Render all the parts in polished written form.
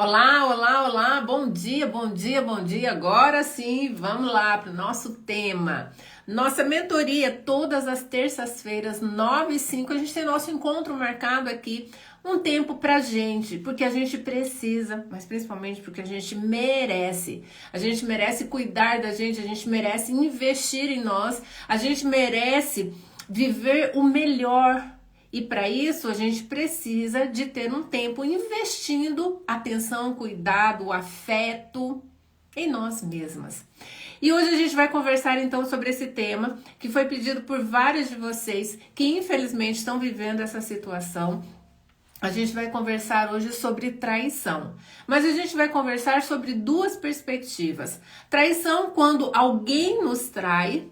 Olá, olá, olá, bom dia, bom dia, bom dia. Agora sim, vamos lá para o nosso tema. Nossa mentoria, todas as terças-feiras, 9h05, a gente tem nosso encontro marcado aqui. Um tempo pra gente, porque a gente precisa, mas principalmente porque a gente merece. A gente merece cuidar da gente, a gente merece investir em nós, a gente merece viver o melhor. E para isso a gente precisa de ter um tempo investindo atenção, cuidado, afeto em nós mesmas. E hoje a gente vai conversar então sobre esse tema que foi pedido por vários de vocês que infelizmente estão vivendo essa situação. A gente vai conversar hoje sobre traição, mas a gente vai conversar sobre duas perspectivas. Traição quando alguém nos trai,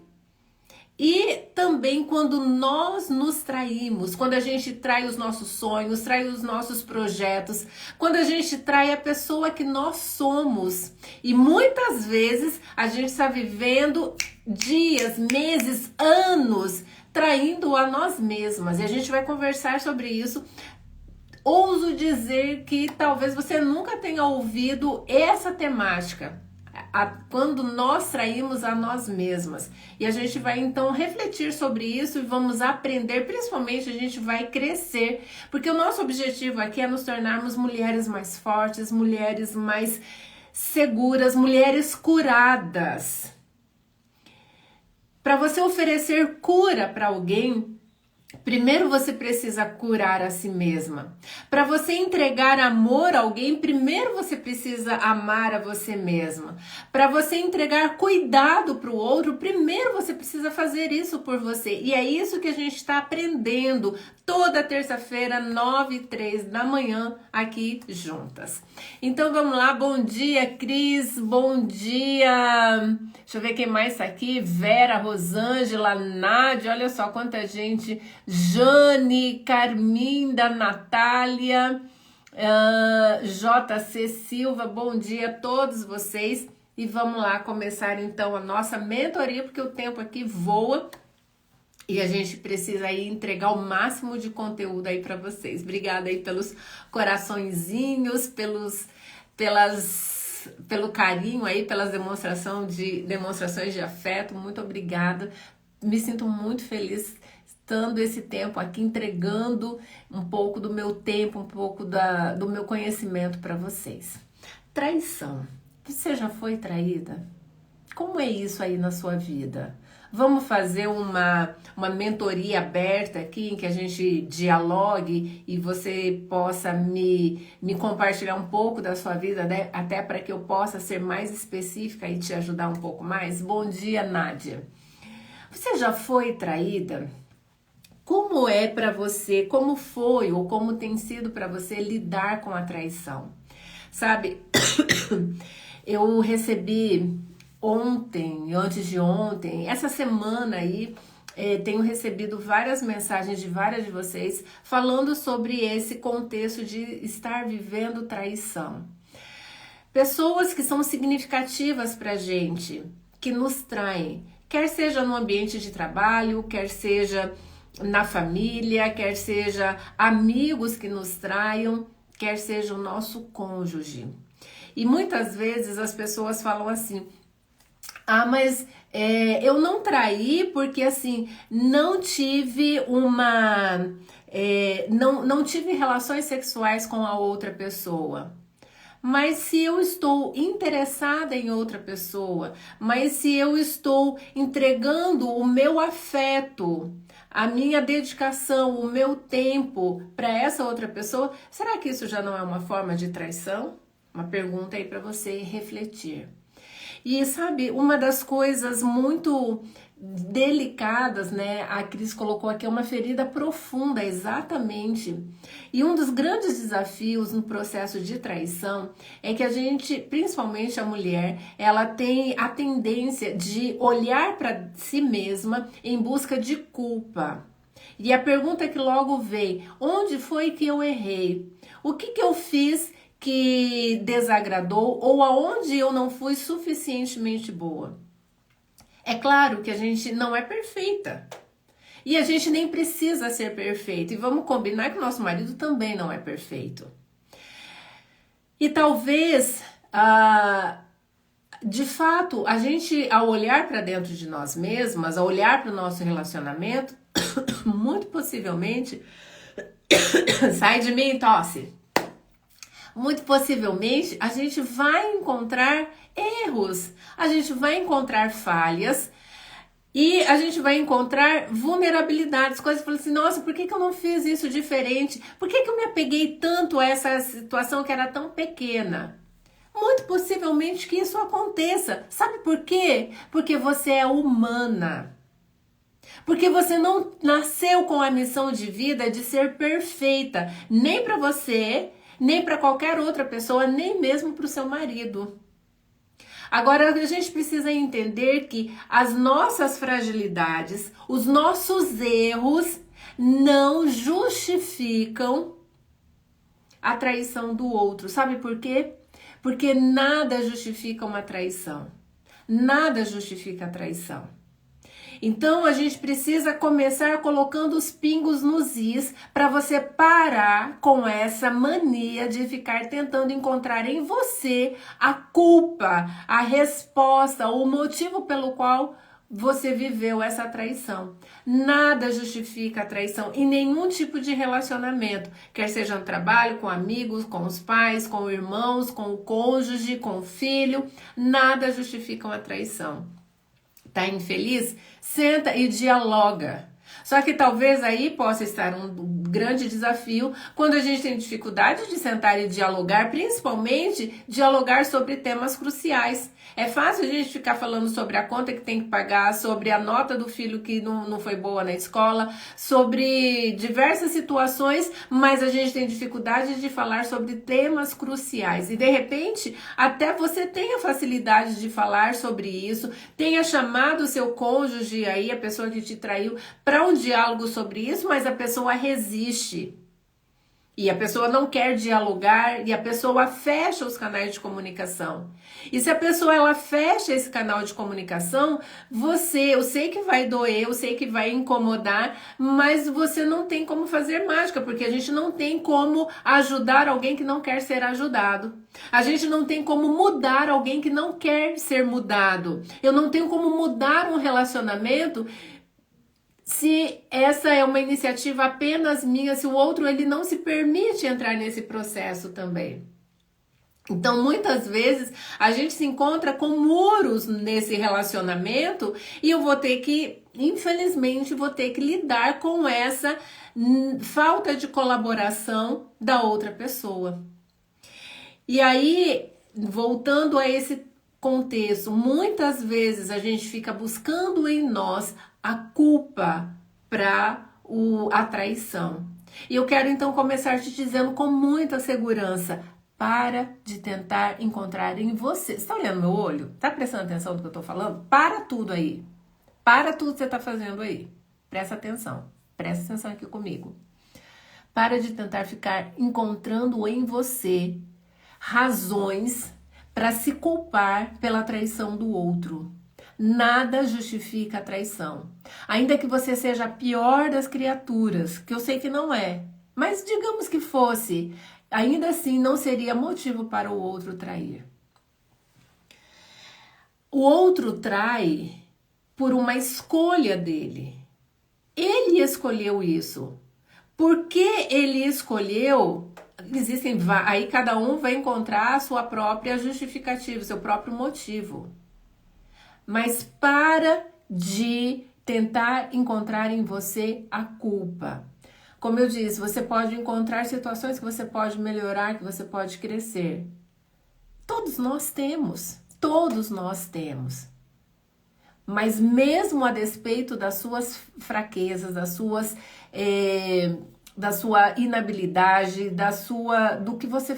e também quando nós nos traímos, quando a gente trai os nossos sonhos, trai os nossos projetos, quando a gente trai a pessoa que nós somos. E muitas vezes a gente está vivendo dias, meses, anos traindo a nós mesmas. E a gente vai conversar sobre isso. Ouso dizer que talvez você nunca tenha ouvido essa temática. Quando nós traímos a nós mesmas. E a gente vai então refletir sobre isso e vamos aprender, principalmente a gente vai crescer, porque o nosso objetivo aqui é nos tornarmos mulheres mais fortes, mulheres mais seguras, mulheres curadas. Para você oferecer cura para alguém, primeiro você precisa curar a si mesma. Para você entregar amor a alguém, primeiro você precisa amar a você mesma. Para você entregar cuidado para o outro, primeiro você precisa fazer isso por você. E é isso que a gente está aprendendo toda terça-feira, 9h03 da manhã, aqui juntas. Então vamos lá, bom dia Cris, bom dia... Deixa eu ver quem mais tá aqui. Vera, Rosângela, Nádia, olha só quanta gente. Jane, Carminda, Natália, JC Silva, bom dia a todos vocês. E vamos lá começar então a nossa mentoria, porque o tempo aqui voa e a gente precisa aí entregar o máximo de conteúdo aí para vocês. Obrigada aí pelos coraçõezinhos, pelo carinho aí, pelas demonstrações de afeto. Muito obrigada. Me sinto muito feliz estando esse tempo aqui, entregando um pouco do meu tempo, um pouco do meu conhecimento para vocês. Traição. Você já foi traída? Como é isso aí na sua vida? Vamos fazer uma mentoria aberta aqui, em que a gente dialogue e você possa me compartilhar um pouco da sua vida, né? Até para que eu possa ser mais específica e te ajudar um pouco mais. Bom dia, Nádia. Você já foi traída? Como é para você, como foi ou como tem sido para você lidar com a traição? Sabe, eu recebi ontem, antes de ontem, essa semana aí, tenho recebido várias mensagens de várias de vocês falando sobre esse contexto de estar vivendo traição. Pessoas que são significativas pra gente, que nos traem, quer seja no ambiente de trabalho, quer seja na família, quer seja amigos que nos traiam, quer seja o nosso cônjuge. E muitas vezes as pessoas falam assim: mas eu não traí porque assim, não tive não tive relações sexuais com a outra pessoa. Mas se eu estou interessada em outra pessoa, mas se eu estou entregando o meu afeto, a minha dedicação, o meu tempo para essa outra pessoa, será que isso já não é uma forma de traição? Uma pergunta aí para você refletir. E sabe, uma das coisas muito delicadas, né? A Cris colocou aqui, é uma ferida profunda, exatamente. E um dos grandes desafios no processo de traição é que a gente, principalmente a mulher, ela tem a tendência de olhar para si mesma em busca de culpa. E a pergunta que logo vem: onde foi que eu errei? O que eu fiz que desagradou ou aonde eu não fui suficientemente boa? É claro que a gente não é perfeita. E a gente nem precisa ser perfeito. E vamos combinar que o nosso marido também não é perfeito. E talvez, de fato, a gente, ao olhar para dentro de nós mesmas, ao olhar para o nosso relacionamento, muito possivelmente, sai de mim, tosse. Muito possivelmente, a gente vai encontrar erros, a gente vai encontrar falhas e a gente vai encontrar vulnerabilidades, coisas que falam assim, nossa, por que eu não fiz isso diferente? Por que eu me apeguei tanto a essa situação que era tão pequena? Muito possivelmente que isso aconteça. Sabe por quê? Porque você é humana. Porque você não nasceu com a missão de vida de ser perfeita, nem para você, nem para qualquer outra pessoa, nem mesmo para o seu marido. Agora a gente precisa entender que as nossas fragilidades, os nossos erros não justificam a traição do outro. Sabe por quê? Porque nada justifica uma traição. Nada justifica a traição. Então a gente precisa começar colocando os pingos nos is para você parar com essa mania de ficar tentando encontrar em você a culpa, a resposta, o motivo pelo qual você viveu essa traição. Nada justifica a traição em nenhum tipo de relacionamento, quer seja no trabalho, com amigos, com os pais, com irmãos, com o cônjuge, com o filho, nada justifica uma traição. Tá infeliz? Senta e dialoga. Só que talvez aí possa estar um grande desafio quando a gente tem dificuldade de sentar e dialogar, principalmente dialogar sobre temas cruciais. É fácil a gente ficar falando sobre a conta que tem que pagar, sobre a nota do filho que não foi boa na escola, sobre diversas situações, mas a gente tem dificuldade de falar sobre temas cruciais. E de repente, até você tenha facilidade de falar sobre isso, tenha chamado o seu cônjuge aí, a pessoa que te traiu, para um diálogo sobre isso, mas a pessoa resiste. E a pessoa não quer dialogar e a pessoa fecha os canais de comunicação. E se a pessoa ela fecha esse canal de comunicação, eu sei que vai doer, eu sei que vai incomodar, mas você não tem como fazer mágica, porque a gente não tem como ajudar alguém que não quer ser ajudado. A gente não tem como mudar alguém que não quer ser mudado. Eu não tenho como mudar um relacionamento se essa é uma iniciativa apenas minha, se o outro ele não se permite entrar nesse processo também. Então, muitas vezes, a gente se encontra com muros nesse relacionamento e eu vou ter que, infelizmente, vou ter que lidar com essa falta de colaboração da outra pessoa. E aí, voltando a esse contexto, muitas vezes a gente fica buscando em nós a culpa para a traição. E eu quero então começar te dizendo com muita segurança, para de tentar encontrar em você. Você está olhando meu olho? Tá prestando atenção no que eu tô falando? Para tudo aí. Para tudo que você tá fazendo aí. Presta atenção. Presta atenção aqui comigo. Para de tentar ficar encontrando em você razões para se culpar pela traição do outro. Nada justifica a traição. Ainda que você seja a pior das criaturas, que eu sei que não é, mas digamos que fosse, ainda assim não seria motivo para o outro trair. O outro trai por uma escolha dele. Ele escolheu isso. Por que ele escolheu? Existem, aí cada um vai encontrar a sua própria justificativa, seu próprio motivo. Mas para de tentar encontrar em você a culpa. Como eu disse, você pode encontrar situações que você pode melhorar, que você pode crescer. Todos nós temos. Mas mesmo a despeito das suas fraquezas, da sua inabilidade, do que você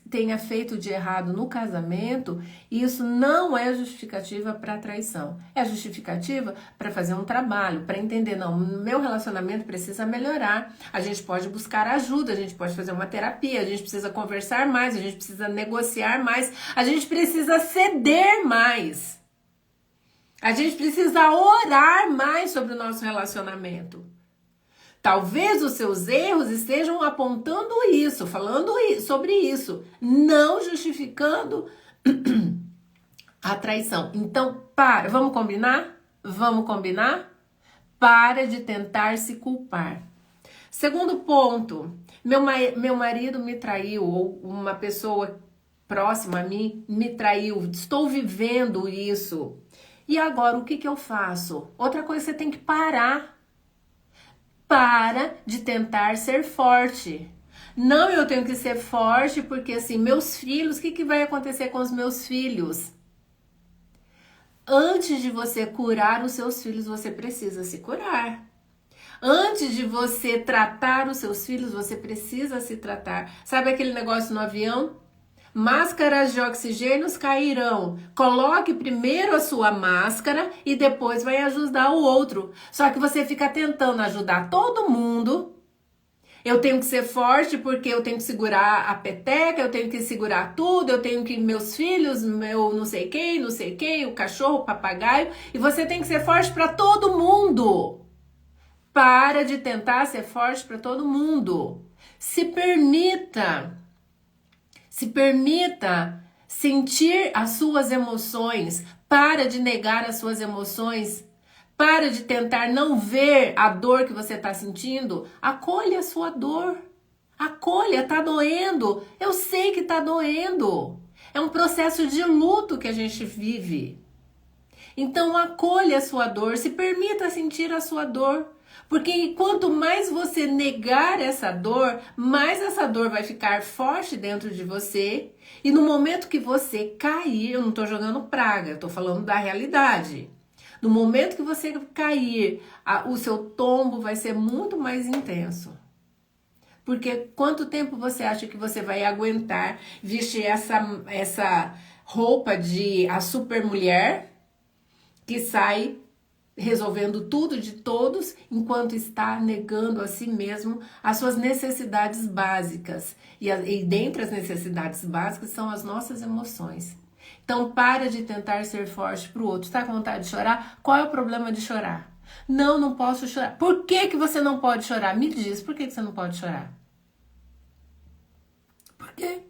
tenha feito de errado no casamento, isso não é justificativa para traição. É justificativa para fazer um trabalho, para entender, não, meu relacionamento precisa melhorar. A gente pode buscar ajuda, a gente pode fazer uma terapia, a gente precisa conversar mais, a gente precisa negociar mais, a gente precisa ceder mais. A gente precisa orar mais sobre o nosso relacionamento. Talvez os seus erros estejam apontando isso, falando sobre isso, não justificando a traição. Então, para, vamos combinar? Vamos combinar? Para de tentar se culpar. Segundo ponto, meu marido me traiu, ou uma pessoa próxima a mim me traiu, estou vivendo isso. E agora o que eu faço? Outra coisa, você tem que parar. Para de tentar ser forte. Não, eu tenho que ser forte porque assim, meus filhos, o que vai acontecer com os meus filhos? Antes de você curar os seus filhos, você precisa se curar. Antes de você tratar os seus filhos, você precisa se tratar. Sabe aquele negócio no avião? Máscaras de oxigênio cairão. Coloque primeiro a sua máscara e depois vai ajudar o outro. Só que você fica tentando ajudar todo mundo. Eu tenho que ser forte porque eu tenho que segurar a peteca, eu tenho que segurar tudo, eu tenho que meus filhos, meu não sei quem, o cachorro, o papagaio, e você tem que ser forte para todo mundo. Para de tentar ser forte para todo mundo. Se permita sentir as suas emoções. Para de negar as suas emoções. Para de tentar não ver a dor que você está sentindo. Acolha a sua dor. Acolha, tá doendo. Eu sei que tá doendo. É um processo de luto que a gente vive. Então acolha a sua dor, se permita sentir a sua dor. Porque quanto mais você negar essa dor, mais essa dor vai ficar forte dentro de você. E no momento que você cair, eu não estou jogando praga, eu estou falando da realidade. No momento que você cair, o seu tombo vai ser muito mais intenso. Porque quanto tempo você acha que você vai aguentar vestir essa roupa de a super mulher que sai resolvendo tudo de todos, enquanto está negando a si mesmo as suas necessidades básicas. E dentre as necessidades básicas são as nossas emoções. Então, para de tentar ser forte para o outro. Está com vontade de chorar? Qual é o problema de chorar? Não, não posso chorar. Por que você não pode chorar? Me diz, por que você não pode chorar? Por quê?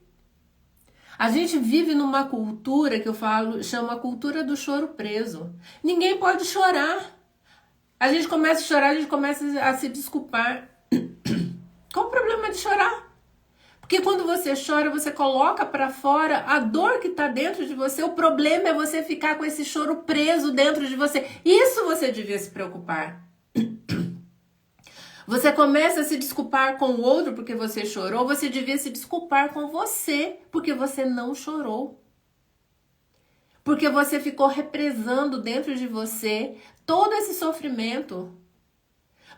A gente vive numa cultura que eu falo, chama a cultura do choro preso. Ninguém pode chorar. A gente começa a chorar, a gente começa a se desculpar. Qual o problema de chorar? Porque quando você chora, você coloca pra fora a dor que tá dentro de você. O problema é você ficar com esse choro preso dentro de você. Isso você devia se preocupar. Você começa a se desculpar com o outro porque você chorou, você devia se desculpar com você porque você não chorou. Porque você ficou represando dentro de você todo esse sofrimento.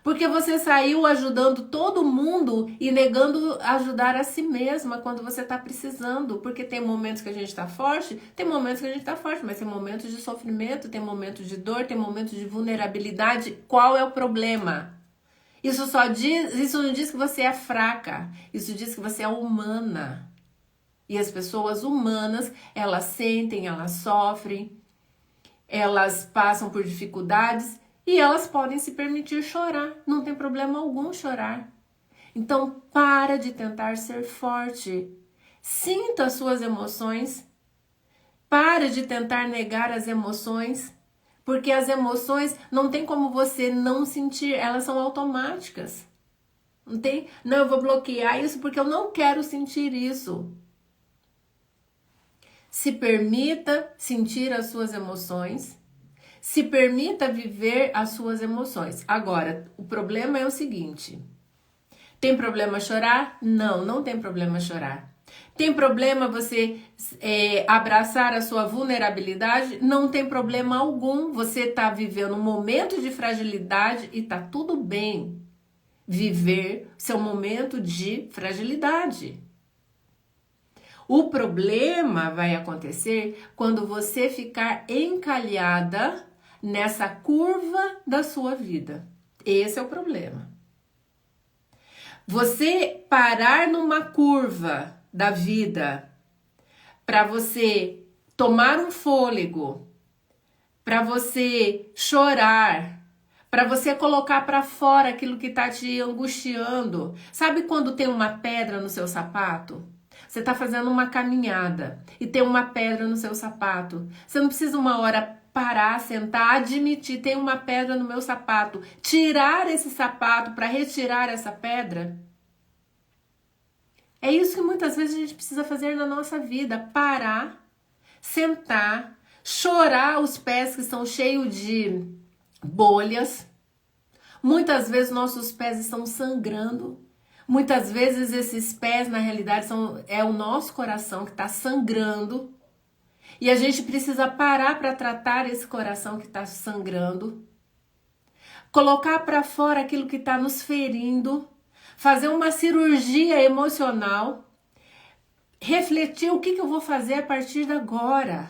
Porque você saiu ajudando todo mundo e negando ajudar a si mesma quando você está precisando. Porque tem momentos que a gente está forte, tem momentos que a gente está forte, mas tem momentos de sofrimento, tem momentos de dor, tem momentos de vulnerabilidade. Qual é o problema? Isso não diz que você é fraca, isso diz que você é humana. E as pessoas humanas, elas sentem, elas sofrem, elas passam por dificuldades e elas podem se permitir chorar. Não tem problema algum chorar. Então, para de tentar ser forte. Sinta as suas emoções. Para de tentar negar as emoções. Porque as emoções não tem como você não sentir, elas são automáticas. Não tem, não, eu vou bloquear isso porque eu não quero sentir isso. Se permita sentir as suas emoções, se permita viver as suas emoções. Agora, o problema é o seguinte: tem problema chorar? Não, não tem problema chorar. Tem problema você abraçar a sua vulnerabilidade? Não tem problema algum. Você está vivendo um momento de fragilidade e tá tudo bem viver seu momento de fragilidade. O problema vai acontecer quando você ficar encalhada nessa curva da sua vida. Esse é o problema. Você parar numa curva da vida para você tomar um fôlego, para você chorar, para você colocar para fora aquilo que está te angustiando. Sabe quando tem uma pedra no seu sapato? Você está fazendo uma caminhada e tem uma pedra no seu sapato. Você não precisa uma hora parar, sentar, admitir, tem uma pedra no meu sapato. Tirar esse sapato para retirar essa pedra. É isso que muitas vezes a gente precisa fazer na nossa vida. Parar, sentar, chorar os pés que estão cheios de bolhas. Muitas vezes nossos pés estão sangrando. Muitas vezes esses pés, na realidade, é o nosso coração que está sangrando. E a gente precisa parar para tratar esse coração que está sangrando. Colocar para fora aquilo que está nos ferindo. Fazer uma cirurgia emocional. Refletir o que eu vou fazer a partir de agora.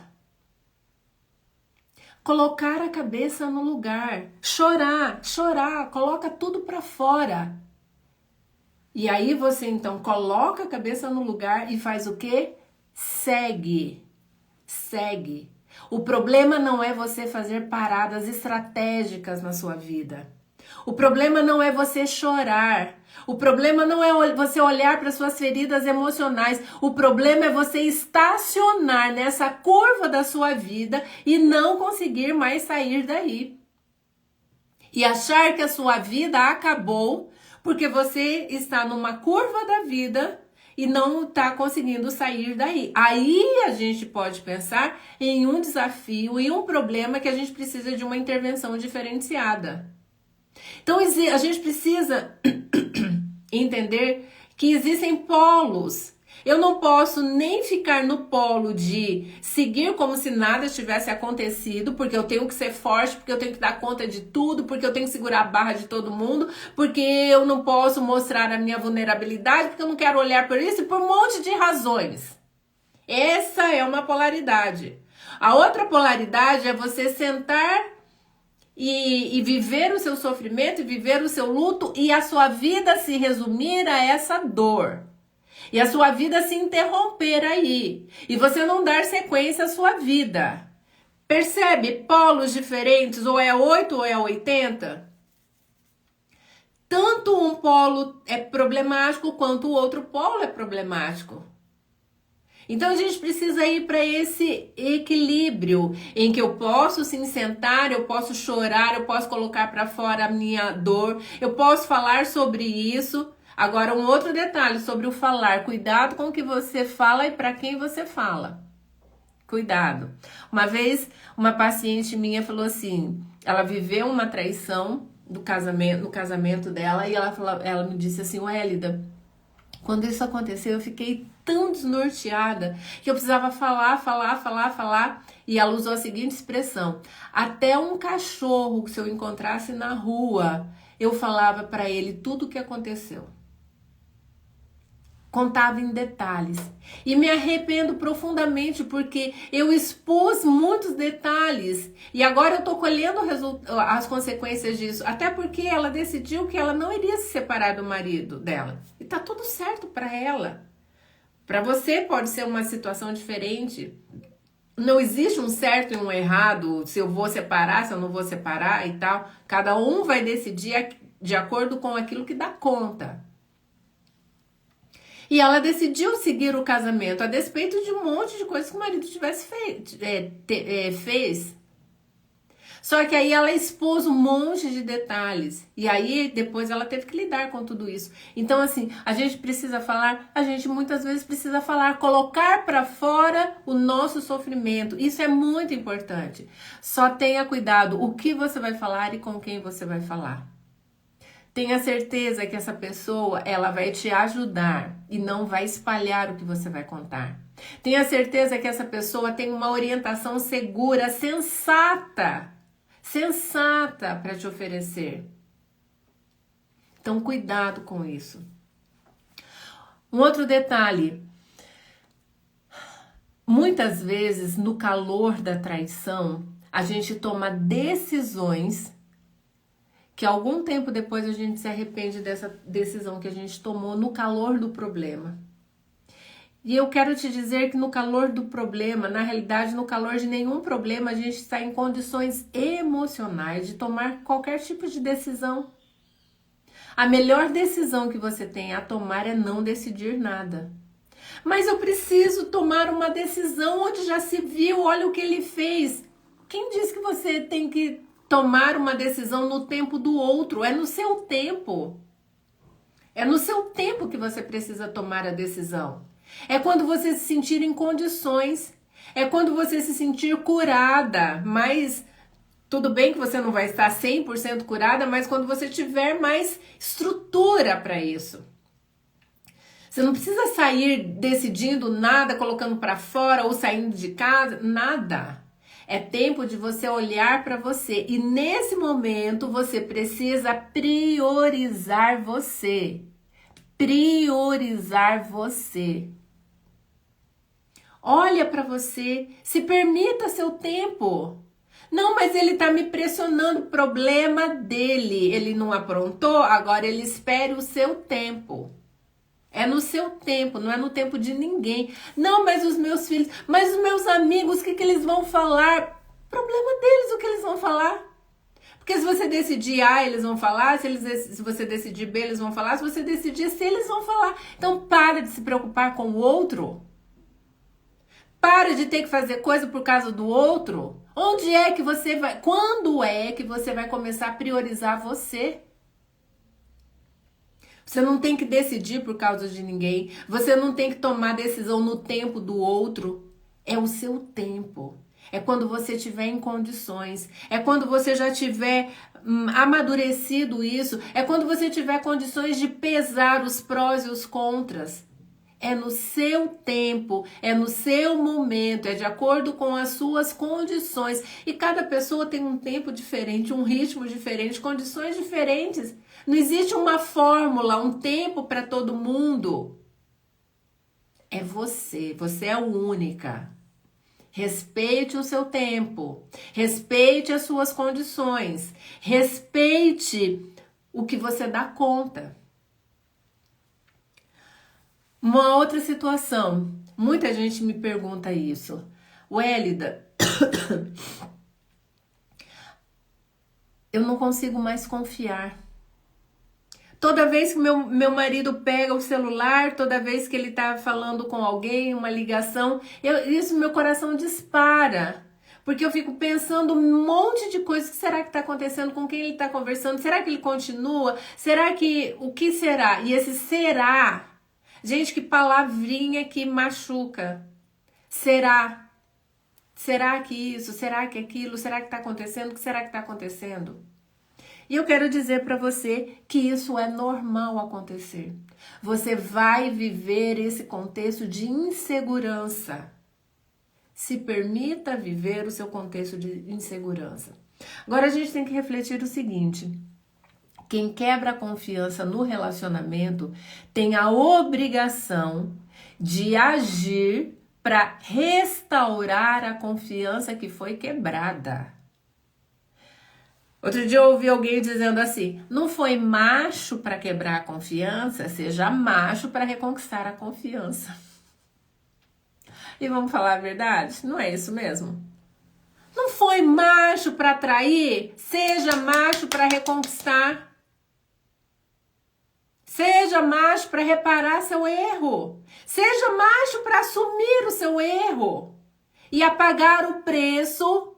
Colocar a cabeça no lugar. Chorar. Coloca tudo para fora. E aí você então coloca a cabeça no lugar e faz o quê? Segue. O problema não é você fazer paradas estratégicas na sua vida. O problema não é você chorar. O problema não é você olhar para suas feridas emocionais. O problema é você estacionar nessa curva da sua vida e não conseguir mais sair daí. E achar que a sua vida acabou porque você está numa curva da vida e não está conseguindo sair daí. Aí a gente pode pensar em um desafio e um problema que a gente precisa de uma intervenção diferenciada. Então a gente precisa entender que existem polos. Eu não posso nem ficar no polo de seguir como se nada tivesse acontecido, porque eu tenho que ser forte, porque eu tenho que dar conta de tudo, porque eu tenho que segurar a barra de todo mundo, porque eu não posso mostrar a minha vulnerabilidade, porque eu não quero olhar por isso e por um monte de razões. Essa é uma polaridade. A outra polaridade é você sentar e viver o seu sofrimento, e viver o seu luto, e a sua vida se resumir a essa dor. E a sua vida se interromper aí. E você não dar sequência à sua vida. Percebe? Polos diferentes, ou é 8 ou é 80. Tanto um polo é problemático, quanto o outro polo é problemático. Então a gente precisa ir para esse equilíbrio em que eu posso sim sentar, eu posso chorar, eu posso colocar para fora a minha dor, eu posso falar sobre isso. Agora, um outro detalhe sobre o falar. Cuidado com o que você fala e para quem você fala. Cuidado. Uma vez, uma paciente minha falou assim, ela viveu uma traição no casamento dela e ela me disse assim, Wélida, quando isso aconteceu, eu fiquei tão desnorteada que eu precisava falar. E ela usou a seguinte expressão, até um cachorro que se eu encontrasse na rua, eu falava para ele tudo o que aconteceu. Contava em detalhes. E me arrependo profundamente porque eu expus muitos detalhes. E agora eu tô colhendo as consequências disso. Até porque ela decidiu que ela não iria se separar do marido dela. E tá tudo certo para ela. Para você pode ser uma situação diferente. Não existe um certo e um errado, se eu vou separar, se eu não vou separar e tal. Cada um vai decidir de acordo com aquilo que dá conta. E ela decidiu seguir o casamento, a despeito de um monte de coisas que o marido fez. Só que aí ela expôs um monte de detalhes. E aí depois ela teve que lidar com tudo isso. Então assim, a gente precisa falar, a gente muitas vezes precisa falar, colocar para fora o nosso sofrimento. Isso é muito importante. Só tenha cuidado o que você vai falar e com quem você vai falar. Tenha certeza que essa pessoa, ela vai te ajudar e não vai espalhar o que você vai contar. Tenha certeza que essa pessoa tem uma orientação segura, sensata para te oferecer. Então, cuidado com isso. Um outro detalhe. Muitas vezes, no calor da traição, a gente toma decisões que algum tempo depois a gente se arrepende dessa decisão que a gente tomou no calor do problema. E eu quero te dizer que no calor do problema, na realidade, no calor de nenhum problema, a gente está em condições emocionais de tomar qualquer tipo de decisão. A melhor decisão que você tem a tomar é não decidir nada. Mas eu preciso tomar uma decisão onde já se viu, olha o que ele fez. Quem diz que você tem que tomar uma decisão no tempo do outro? É no seu tempo. É no seu tempo que você precisa tomar a decisão. É quando você se sentir em condições. É quando você se sentir curada. Mas tudo bem que você não vai estar 100% curada, mas quando você tiver mais estrutura para isso. Você não precisa sair decidindo nada, colocando para fora ou saindo de casa, nada. É tempo de você olhar para você e nesse momento você precisa priorizar você. Priorizar você. Olha para você, se permita seu tempo. Não, mas ele tá me pressionando, problema dele. Ele não aprontou, agora ele espere o seu tempo. É no seu tempo, não é no tempo de ninguém. Não, mas os meus filhos, mas os meus amigos, o que eles vão falar? Problema deles, o que eles vão falar. Porque se você decidir A, eles vão falar. Se você decidir B, eles vão falar. Se você decidir C, eles vão falar. Então, para de se preocupar com o outro. Para de ter que fazer coisa por causa do outro. Onde é que você vai... Quando é que você vai começar a priorizar você? Você não tem que decidir por causa de ninguém. Você não tem que tomar decisão no tempo do outro. É o seu tempo. É quando você estiver em condições. É quando você já tiver amadurecido isso. É quando você tiver condições de pesar os prós e os contras. É no seu tempo, é no seu momento, é de acordo com as suas condições. E cada pessoa tem um tempo diferente, um ritmo diferente, condições diferentes. Não existe uma fórmula, um tempo para todo mundo. É você, você é única. Respeite o seu tempo, respeite as suas condições, respeite o que você dá conta. Uma outra situação, muita gente me pergunta isso. Wélida, eu não consigo mais confiar. Toda vez que meu marido pega o celular, toda vez que ele tá falando com alguém, uma ligação, isso meu coração dispara. Porque eu fico pensando um monte de coisas. O que será que está acontecendo? Com quem ele está conversando? Será que ele continua? Será que... O que será? E esse será... Gente, que palavrinha que machuca. Será? Será que isso? Será que aquilo? Será que está acontecendo? O que será que está acontecendo? E eu quero dizer para você que isso é normal acontecer. Você vai viver esse contexto de insegurança. Se permita viver o seu contexto de insegurança. Agora a gente tem que refletir o seguinte: quem quebra a confiança no relacionamento tem a obrigação de agir para restaurar a confiança que foi quebrada. Outro dia eu ouvi alguém dizendo assim: não foi macho para quebrar a confiança, seja macho para reconquistar a confiança. E vamos falar a verdade? Não é isso mesmo? Não foi macho para trair, seja macho para reconquistar. Seja macho para reparar seu erro. Seja macho para assumir o seu erro e apagar o preço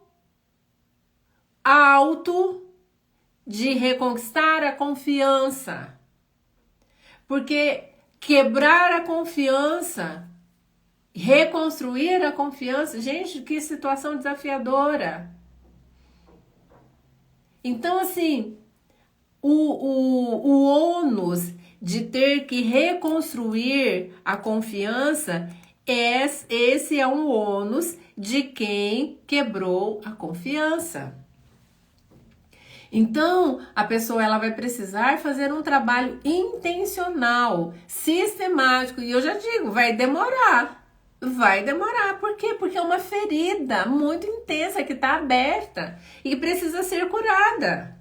alto de reconquistar a confiança. Porque quebrar a confiança, reconstruir a confiança, gente, que situação desafiadora. Então, assim, o ônus de ter que reconstruir a confiança, esse é um ônus de quem quebrou a confiança. Então, a pessoa ela vai precisar fazer um trabalho intencional, sistemático, e eu já digo, vai demorar. Vai demorar. Por quê? Porque é uma ferida muito intensa que está aberta e precisa ser curada.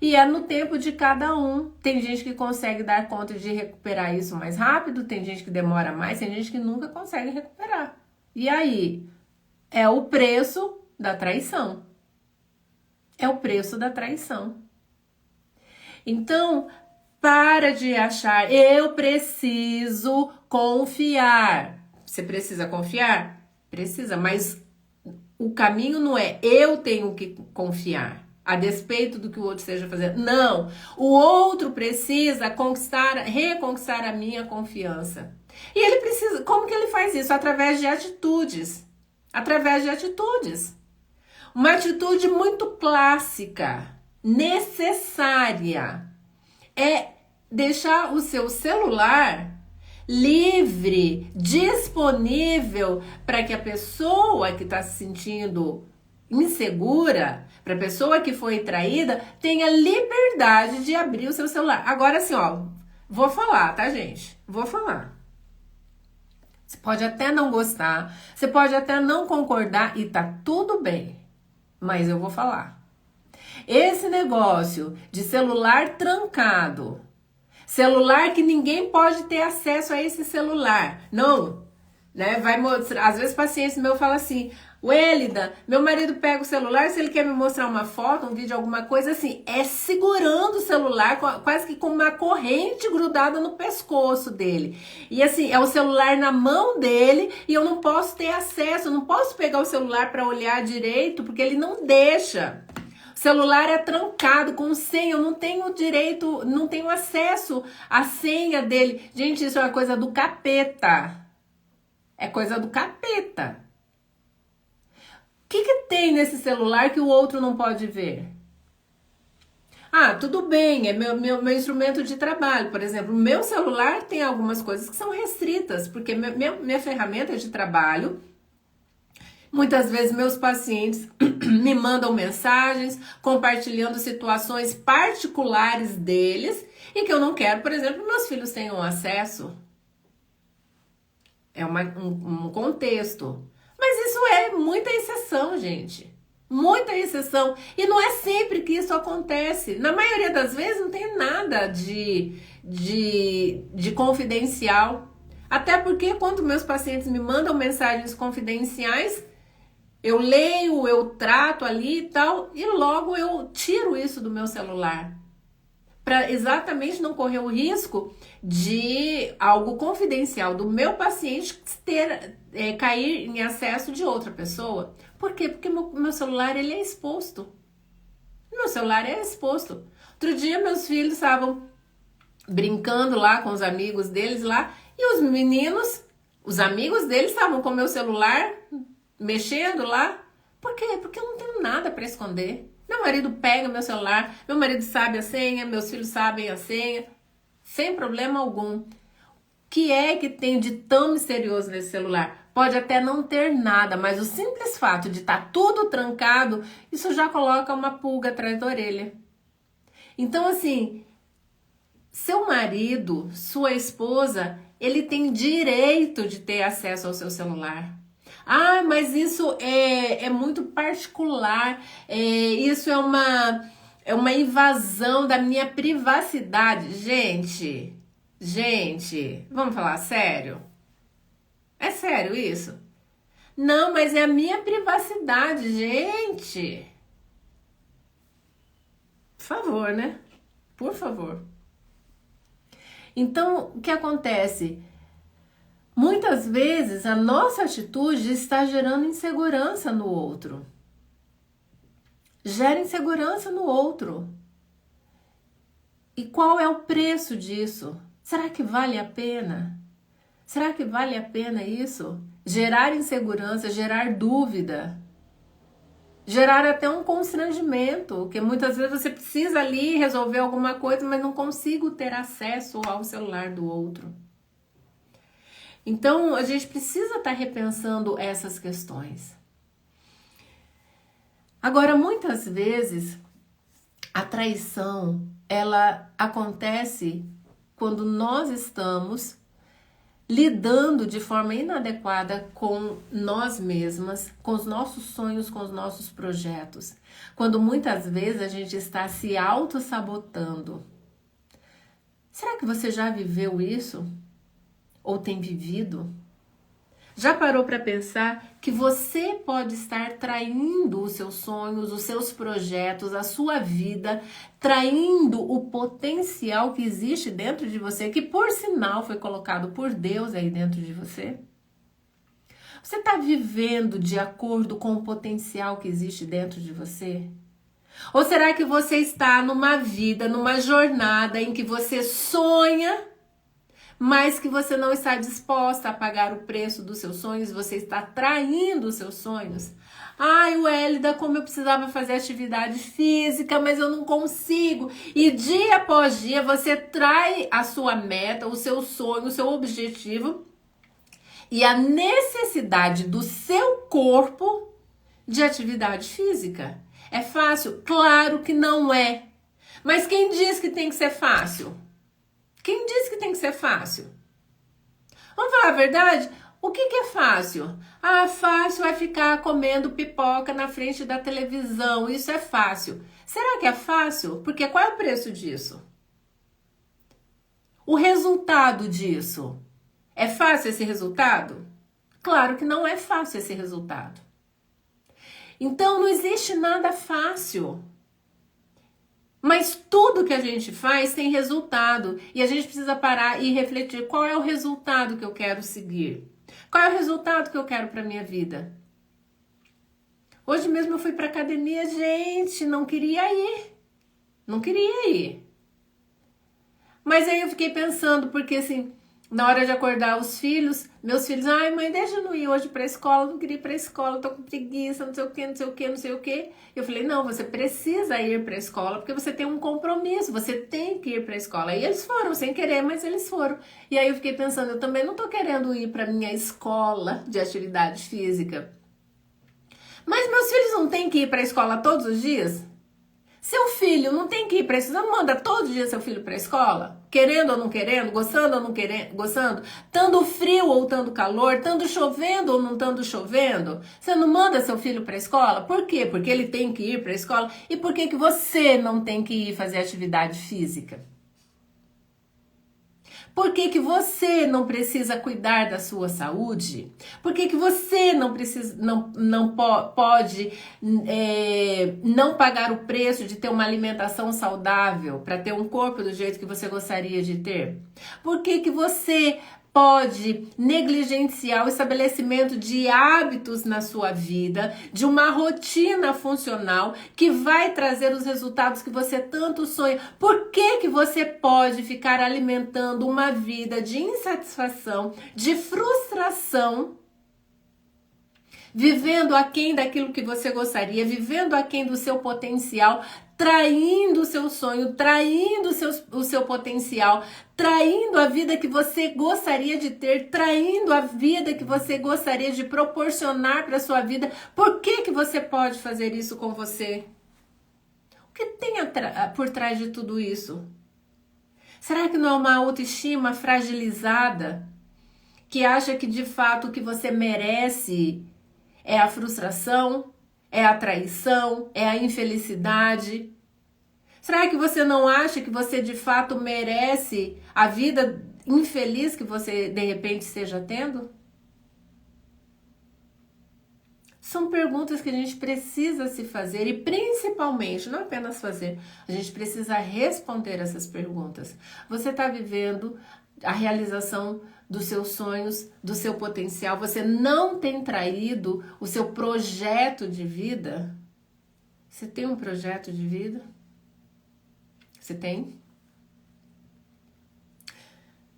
E é no tempo de cada um. Tem gente que consegue dar conta de recuperar isso mais rápido, tem gente que demora mais, tem gente que nunca consegue recuperar. E aí? É o preço da traição. É o preço da traição. Então, para de achar, eu preciso confiar. Você precisa confiar? Precisa, mas o caminho não é eu tenho que confiar, a despeito do que o outro esteja fazendo. Não, o outro precisa reconquistar a minha confiança. E ele precisa, como que ele faz isso? Através de atitudes. Através de atitudes. Uma atitude muito clássica, necessária, é deixar o seu celular livre, disponível para que a pessoa que está se sentindo insegura, para a pessoa que foi traída, tenha liberdade de abrir o seu celular. Agora assim, ó, vou falar, tá, gente? Vou falar. Você pode até não gostar, você pode até não concordar e tá tudo bem, mas eu vou falar. Esse negócio de celular trancado, celular que ninguém pode ter acesso a esse celular. Não, né? Vai mostrar. Às vezes pacientes meus falam assim: Wélida, meu marido pega o celular, se ele quer me mostrar uma foto, um vídeo, alguma coisa assim, é segurando o celular, quase que com uma corrente grudada no pescoço dele. E assim, é o celular na mão dele e eu não posso ter acesso, eu não posso pegar o celular para olhar direito, porque ele não deixa. O celular é trancado com senha, eu não tenho direito, não tenho acesso à senha dele. Gente, isso é uma coisa do capeta. É coisa do capeta. O que tem nesse celular que o outro não pode ver? Ah, tudo bem, é meu instrumento de trabalho. Por exemplo, o meu celular tem algumas coisas que são restritas, porque minha ferramenta de trabalho. Muitas vezes meus pacientes me mandam mensagens compartilhando situações particulares deles e que eu não quero, por exemplo, que meus filhos tenham acesso. É um contexto. Mas isso é muita exceção, gente. Muita exceção. E não é sempre que isso acontece. Na maioria das vezes não tem nada de confidencial. Até porque quando meus pacientes me mandam mensagens confidenciais, eu leio, eu trato ali e tal, e logo eu tiro isso do meu celular. Para exatamente não correr o risco de algo confidencial do meu paciente cair em acesso de outra pessoa. Por quê? Porque meu celular ele é exposto. Meu celular é exposto. Outro dia meus filhos estavam brincando lá com os amigos deles lá, e os meninos, os amigos deles estavam com o meu celular mexendo lá. Por quê? Porque eu não tenho nada para esconder. Meu marido pega meu celular, meu marido sabe a senha, meus filhos sabem a senha, sem problema algum. O que é que tem de tão misterioso nesse celular? Pode até não ter nada, mas o simples fato de estar tudo trancado, isso já coloca uma pulga atrás da orelha. Então, assim, seu marido, sua esposa, ele tem direito de ter acesso ao seu celular. Ah, mas isso é muito particular, isso é uma invasão da minha privacidade. Gente, vamos falar sério? É sério isso? Não, mas é a minha privacidade, gente. Por favor, né? Por favor. Então, o que acontece? Muitas vezes a nossa atitude está gerando insegurança no outro. Gera insegurança no outro. E qual é o preço disso? Será que vale a pena? Será que vale a pena isso? Gerar insegurança, gerar dúvida, gerar até um constrangimento, porque muitas vezes você precisa ali resolver alguma coisa, mas não consigo ter acesso ao celular do outro. Então, a gente precisa estar repensando essas questões. Agora, muitas vezes, a traição, ela acontece quando nós estamos lidando de forma inadequada com nós mesmas, com os nossos sonhos, com os nossos projetos. Quando muitas vezes a gente está se auto-sabotando. Será que você já viveu isso? Ou tem vivido? Já parou para pensar que você pode estar traindo os seus sonhos, os seus projetos, a sua vida, traindo o potencial que existe dentro de você, que por sinal foi colocado por Deus aí dentro de você? Você está vivendo de acordo com o potencial que existe dentro de você? Ou será que você está numa vida, numa jornada em que você sonha, mas que você não está disposta a pagar o preço dos seus sonhos, você está traindo os seus sonhos? Ai, Wélida, como eu precisava fazer atividade física, mas eu não consigo. E dia após dia você trai a sua meta, o seu sonho, o seu objetivo e a necessidade do seu corpo de atividade física. É fácil? Claro que não é. Mas quem diz que tem que ser fácil? Quem diz que tem que ser fácil? Vamos falar a verdade? O que é fácil? Ah, fácil é ficar comendo pipoca na frente da televisão. Isso é fácil. Será que é fácil? Porque qual é o preço disso? O resultado disso. É fácil esse resultado? Claro que não é fácil esse resultado. Então não existe nada fácil. Mas tudo que a gente faz tem resultado e a gente precisa parar e refletir qual é o resultado que eu quero seguir. Qual é o resultado que eu quero para minha vida? Hoje mesmo eu fui para academia, gente, não queria ir. Não queria ir. Mas aí eu fiquei pensando, porque assim, na hora de acordar os filhos, meus filhos, ai mãe, deixa eu não ir hoje pra escola, não queria ir pra escola, tô com preguiça, não sei o que, não sei o que, não sei o que. Eu falei, não, você precisa ir pra escola, porque você tem um compromisso, você tem que ir pra escola. E eles foram, sem querer, mas eles foram. E aí eu fiquei pensando, eu também não tô querendo ir pra minha escola de atividade física. Mas meus filhos não têm que ir pra escola todos os dias? Seu filho não tem que ir para a escola, não manda todo dia seu filho para a escola? Querendo ou não querendo, gostando ou não querendo, gostando, estando frio ou estando calor, estando chovendo ou não estando chovendo, você não manda seu filho para a escola? Por quê? Porque ele tem que ir para a escola. E por que você não tem que ir fazer atividade física? Por que você não precisa cuidar da sua saúde? Por que você não precisa, pode não pagar o preço de ter uma alimentação saudável para ter um corpo do jeito que você gostaria de ter? Por que você pode negligenciar o estabelecimento de hábitos na sua vida, de uma rotina funcional que vai trazer os resultados que você tanto sonha? Por que você pode ficar alimentando uma vida de insatisfação, de frustração, vivendo aquém daquilo que você gostaria, vivendo aquém do seu potencial, traindo o seu sonho, traindo o seu potencial, traindo a vida que você gostaria de ter, traindo a vida que você gostaria de proporcionar para sua vida? Por que você pode fazer isso com você? O que tem por trás de tudo isso? Será que não é uma autoestima fragilizada que acha que de fato o que você merece é a frustração, é a traição, é a infelicidade? Será que você não acha que você de fato merece a vida infeliz que você de repente esteja tendo? São perguntas que a gente precisa se fazer e principalmente, não apenas fazer, a gente precisa responder essas perguntas. Você está vivendo a realização dos seus sonhos, do seu potencial? Você não tem traído o seu projeto de vida? Você tem um projeto de vida? Você tem?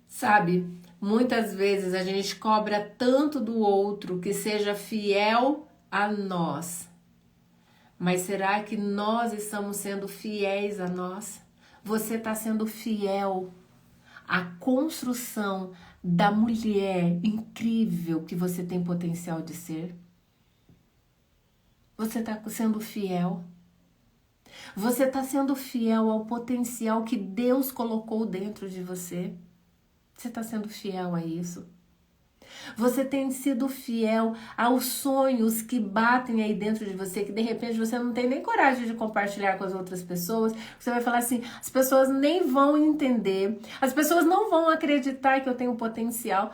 Sabe, muitas vezes a gente cobra tanto do outro que seja fiel a nós. Mas será que nós estamos sendo fiéis a nós? Você está sendo fiel à construção da mulher incrível que você tem potencial de ser? Você está sendo fiel? Você está sendo fiel ao potencial que Deus colocou dentro de você? Você está sendo fiel a isso? Você tem sido fiel aos sonhos que batem aí dentro de você, que de repente você não tem nem coragem de compartilhar com as outras pessoas. Você vai falar assim, as pessoas nem vão entender, as pessoas não vão acreditar que eu tenho potencial.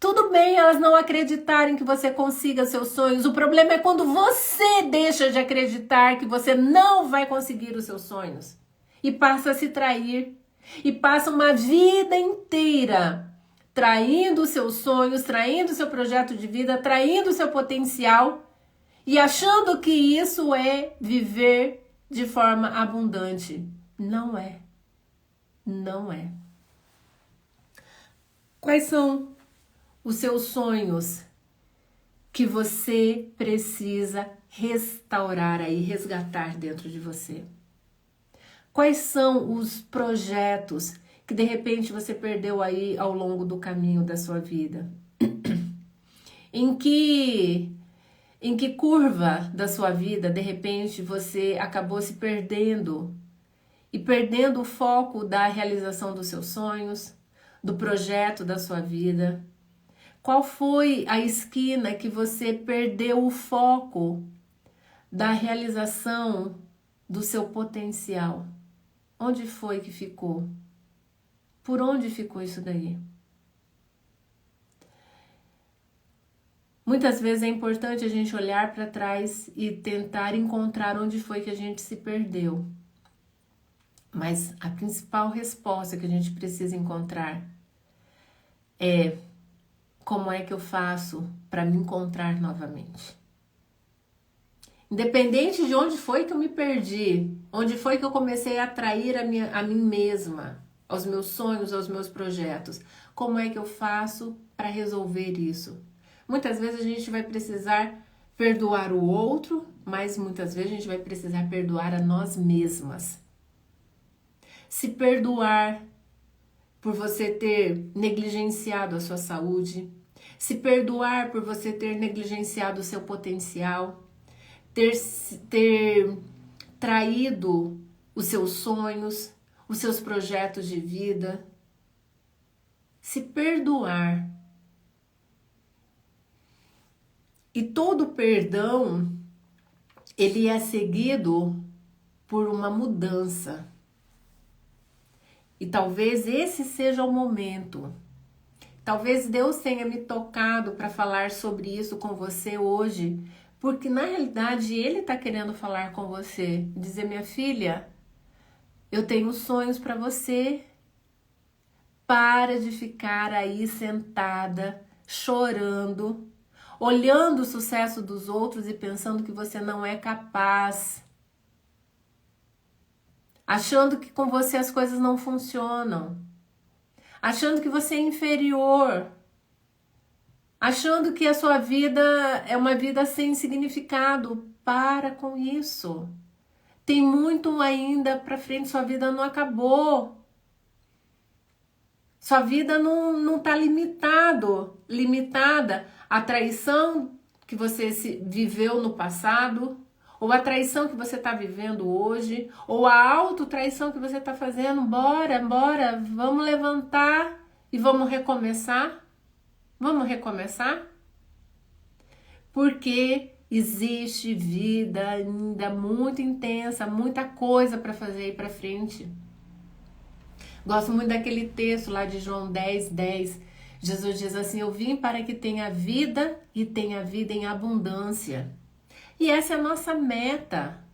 Tudo bem elas não acreditarem que você consiga seus sonhos. O problema é quando você deixa de acreditar que você não vai conseguir os seus sonhos. E passa a se trair. E passa uma vida inteira traindo os seus sonhos, traindo o seu projeto de vida, traindo o seu potencial e achando que isso é viver de forma abundante. Não é. Não é. Quais são os seus sonhos que você precisa restaurar aí, resgatar dentro de você? Quais são os projetos que de repente você perdeu aí ao longo do caminho da sua vida? Em que curva da sua vida, de repente, você acabou se perdendo e perdendo o foco da realização dos seus sonhos, do projeto da sua vida? Qual foi a esquina que você perdeu o foco da realização do seu potencial? Onde foi que ficou? Por onde ficou isso daí? Muitas vezes é importante a gente olhar para trás e tentar encontrar onde foi que a gente se perdeu. Mas a principal resposta que a gente precisa encontrar é: como é que eu faço para me encontrar novamente? Independente de onde foi que eu me perdi, onde foi que eu comecei a atrair a mim mesma, aos meus sonhos, aos meus projetos, como é que eu faço para resolver isso? Muitas vezes a gente vai precisar perdoar o outro, mas muitas vezes a gente vai precisar perdoar a nós mesmas. Se perdoar por você ter negligenciado a sua saúde, se perdoar por você ter negligenciado o seu potencial, ter traído os seus sonhos, os seus projetos de vida. Se perdoar. E todo perdão, ele é seguido por uma mudança. E talvez esse seja o momento. Talvez Deus tenha me tocado para falar sobre isso com você hoje, porque na realidade Ele está querendo falar com você, dizer: minha filha, eu tenho sonhos para você. Para de ficar aí sentada, chorando, olhando o sucesso dos outros e pensando que você não é capaz, achando que com você as coisas não funcionam, achando que você é inferior, achando que a sua vida é uma vida sem significado. Para com isso. Tem muito ainda para frente, sua vida não acabou. Sua vida não está limitada à traição que você viveu no passado, ou a traição que você está vivendo hoje, ou a autotraição que você está fazendo. Bora, vamos levantar e vamos recomeçar. Vamos recomeçar? Porque existe vida ainda muito intensa, muita coisa para fazer aí para frente. Gosto muito daquele texto lá de João 10:10. Jesus diz assim: eu vim para que tenha vida e tenha vida em abundância. E essa é a nossa meta.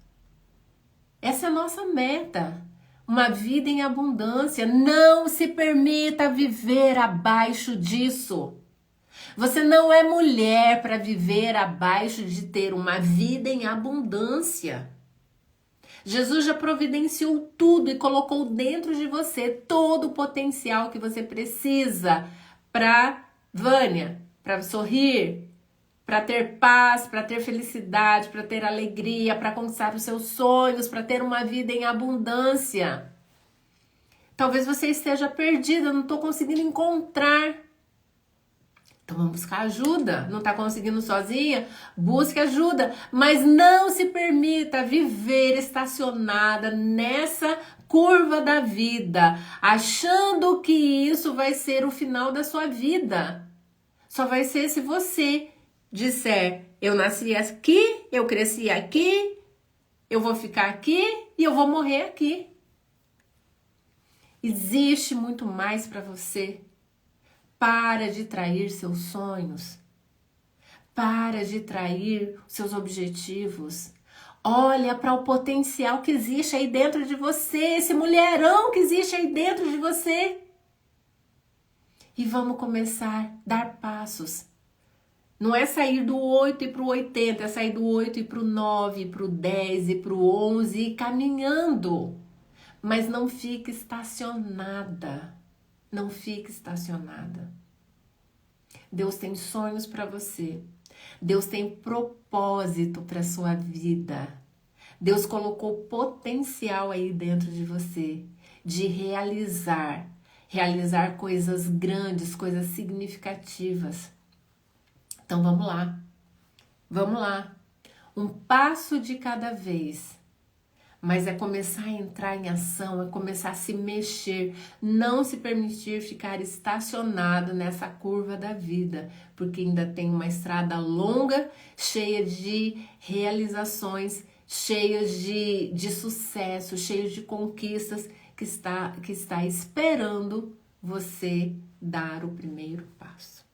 Essa é a nossa meta. Uma vida em abundância. Não se permita viver abaixo disso. Você não é mulher para viver abaixo de ter uma vida em abundância. Jesus já providenciou tudo e colocou dentro de você todo o potencial que você precisa para, Vânia, para sorrir, para ter paz, para ter felicidade, para ter alegria, para conquistar os seus sonhos, para ter uma vida em abundância. Talvez você esteja perdida, não estou conseguindo encontrar. Então vamos buscar ajuda. Não está conseguindo sozinha? Busque ajuda. Mas não se permita viver estacionada nessa curva da vida, achando que isso vai ser o final da sua vida. Só vai ser se você disser: eu nasci aqui, eu cresci aqui, eu vou ficar aqui e eu vou morrer aqui. Existe muito mais para você. Para de trair seus sonhos. Para de trair seus objetivos. Olha para o potencial que existe aí dentro de você, esse mulherão que existe aí dentro de você. E vamos começar a dar passos. Não é sair do 8 e para o 80, é sair do 8 e para o 9, para o 10 e para o 11 e caminhando. Mas não fique estacionada. Não fique estacionada. Deus tem sonhos para você. Deus tem propósito para sua vida. Deus colocou potencial aí dentro de você de realizar coisas grandes, coisas significativas. Então vamos lá. Vamos lá. Um passo de cada vez. Mas é começar a entrar em ação, é começar a se mexer, não se permitir ficar estacionado nessa curva da vida, porque ainda tem uma estrada longa, cheia de realizações, cheia de sucesso, cheia de conquistas que está esperando você dar o primeiro passo.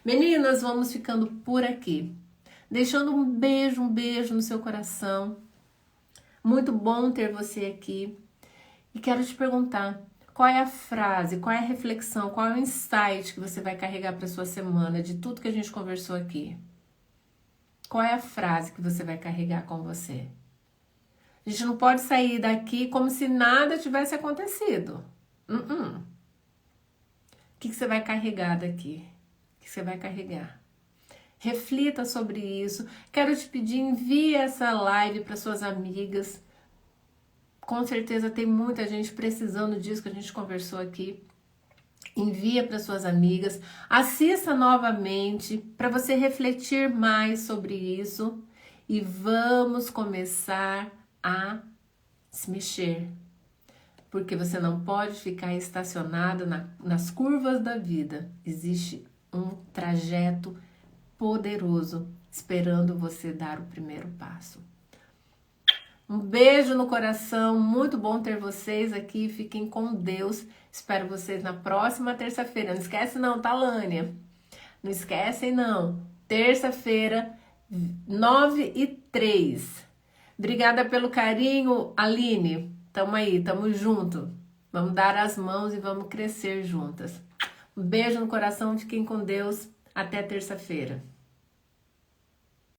Meninas, vamos ficando por aqui, deixando um beijo no seu coração. Muito bom ter você aqui. E quero te perguntar, qual é a frase, qual é a reflexão, qual é o insight que você vai carregar para sua semana de tudo que a gente conversou aqui? Qual é a frase que você vai carregar com você? A gente não pode sair daqui como se nada tivesse acontecido. O que você vai carregar daqui? O que você vai carregar? Reflita sobre isso. Quero te pedir, envie essa live para suas amigas. Com certeza tem muita gente precisando disso que a gente conversou aqui. Envia para suas amigas. Assista novamente para você refletir mais sobre isso. E vamos começar a se mexer. Porque você não pode ficar estacionado nas curvas da vida. Existe um trajeto poderoso esperando você dar o primeiro passo. Um beijo no coração, muito bom ter vocês aqui, fiquem com Deus, espero vocês na próxima terça-feira, não esquece não, tá, Lânia? Não esquecem não, terça-feira, 9h03. Obrigada pelo carinho, Aline, tamo aí, tamo junto, vamos dar as mãos e vamos crescer juntas. Um beijo no coração, fiquem com Deus. Até terça-feira.